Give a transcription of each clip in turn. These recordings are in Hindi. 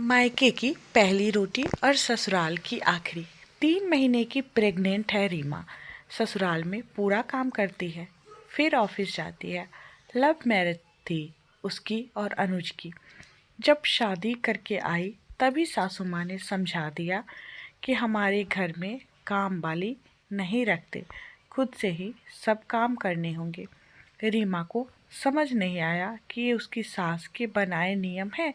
मायके की पहली रोटी और ससुराल की आखिरी। 3 महीने की प्रेग्नेंट है रीमा। ससुराल में पूरा काम करती है, फिर ऑफिस जाती है। लव मैरिज थी उसकी और अनुज की। जब शादी करके आई तभी सासू माँ ने समझा दिया कि हमारे घर में काम वाली नहीं रखते, खुद से ही सब काम करने होंगे। रीमा को समझ नहीं आया कि ये उसकी सास के बनाए नियम है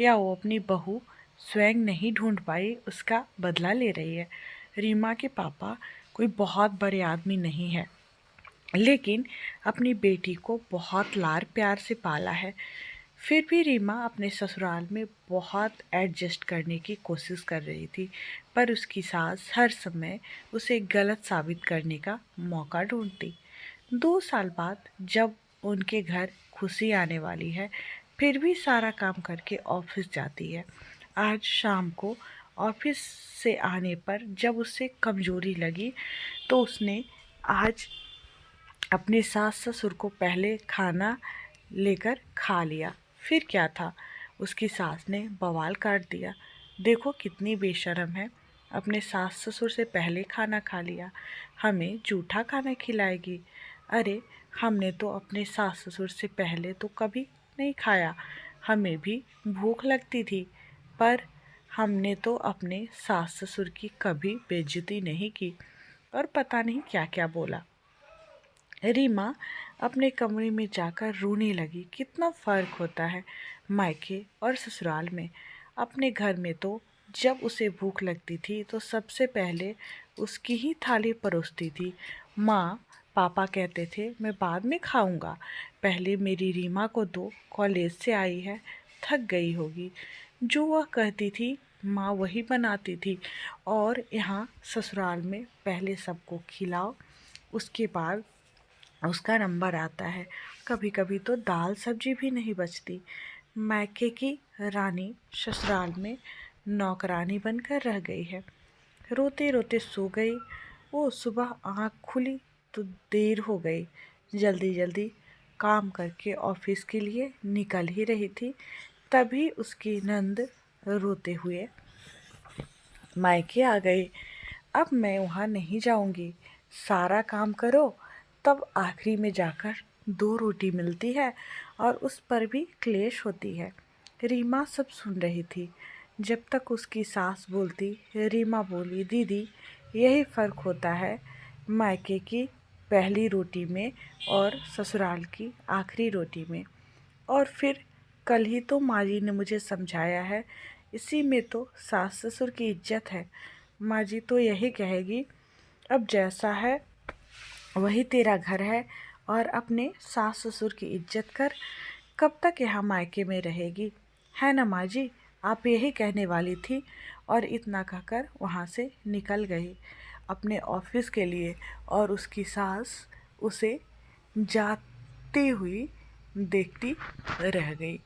या वो अपनी बहू स्वयं नहीं ढूंढ पाई उसका बदला ले रही है। रीमा के पापा कोई बहुत बड़े आदमी नहीं है, लेकिन अपनी बेटी को बहुत लाड़ प्यार से पाला है। फिर भी रीमा अपने ससुराल में बहुत एडजस्ट करने की कोशिश कर रही थी, पर उसकी सास हर समय उसे गलत साबित करने का मौका ढूंढती। 2 साल बाद जब उनके घर खुशी आने वाली है, फिर भी सारा काम करके ऑफिस जाती है। आज शाम को ऑफिस से आने पर जब उसे कमजोरी लगी तो उसने आज अपने सास ससुर को पहले खाना लेकर खा लिया। फिर क्या था, उसकी सास ने बवाल काट दिया। देखो कितनी बेशर्म है, अपने सास ससुर से पहले खाना खा लिया, हमें जूठा खाना खिलाएगी। अरे हमने तो अपने सास ससुर से पहले तो कभी नहीं खाया, हमें भी भूख लगती थी, पर हमने तो अपने सास ससुर की कभी बेइज्जती नहीं की। और पता नहीं क्या क्या बोला। रीमा अपने कमरे में जाकर रोने लगी। कितना फ़र्क होता है मायके और ससुराल में। अपने घर में तो जब उसे भूख लगती थी तो सबसे पहले उसकी ही थाली परोसती थी। माँ पापा कहते थे मैं बाद में खाऊंगा, पहले मेरी रीमा को दो, कॉलेज से आई है, थक गई होगी। जो वह कहती थी माँ वही बनाती थी। और यहाँ ससुराल में पहले सबको खिलाओ, उसके बाद उसका नंबर आता है। कभी कभी तो दाल सब्जी भी नहीं बचती। मायके की रानी ससुराल में नौकरानी बनकर रह गई है। रोते रोते सो गई। वो सुबह आँख खुली तो देर हो गई। जल्दी जल्दी काम करके ऑफिस के लिए निकल ही रही थी, तभी उसकी नंद रोते हुए मायके आ गई। अब मैं वहाँ नहीं जाऊँगी, सारा काम करो, तब आखिरी में जाकर 2 रोटी मिलती है और उस पर भी क्लेश होती है। रीमा सब सुन रही थी। जब तक उसकी सास बोलती, रीमा बोली दीदी यही फ़र्क होता है मायके की पहली रोटी में और ससुराल की आखिरी रोटी में। और फिर कल ही तो माँ जी ने मुझे समझाया है, इसी में तो सास ससुर की इज्जत है। माँ जी तो यही कहेगी अब जैसा है वही तेरा घर है और अपने सास ससुर की इज्जत कर। कब तक यहाँ मायके में रहेगी, है ना माँ जी, आप यही कहने वाली थी। और इतना कहकर वहाँ से निकल गई अपने ऑफिस के लिए। और उसकी सास उसे जाती हुई देखती रह गई।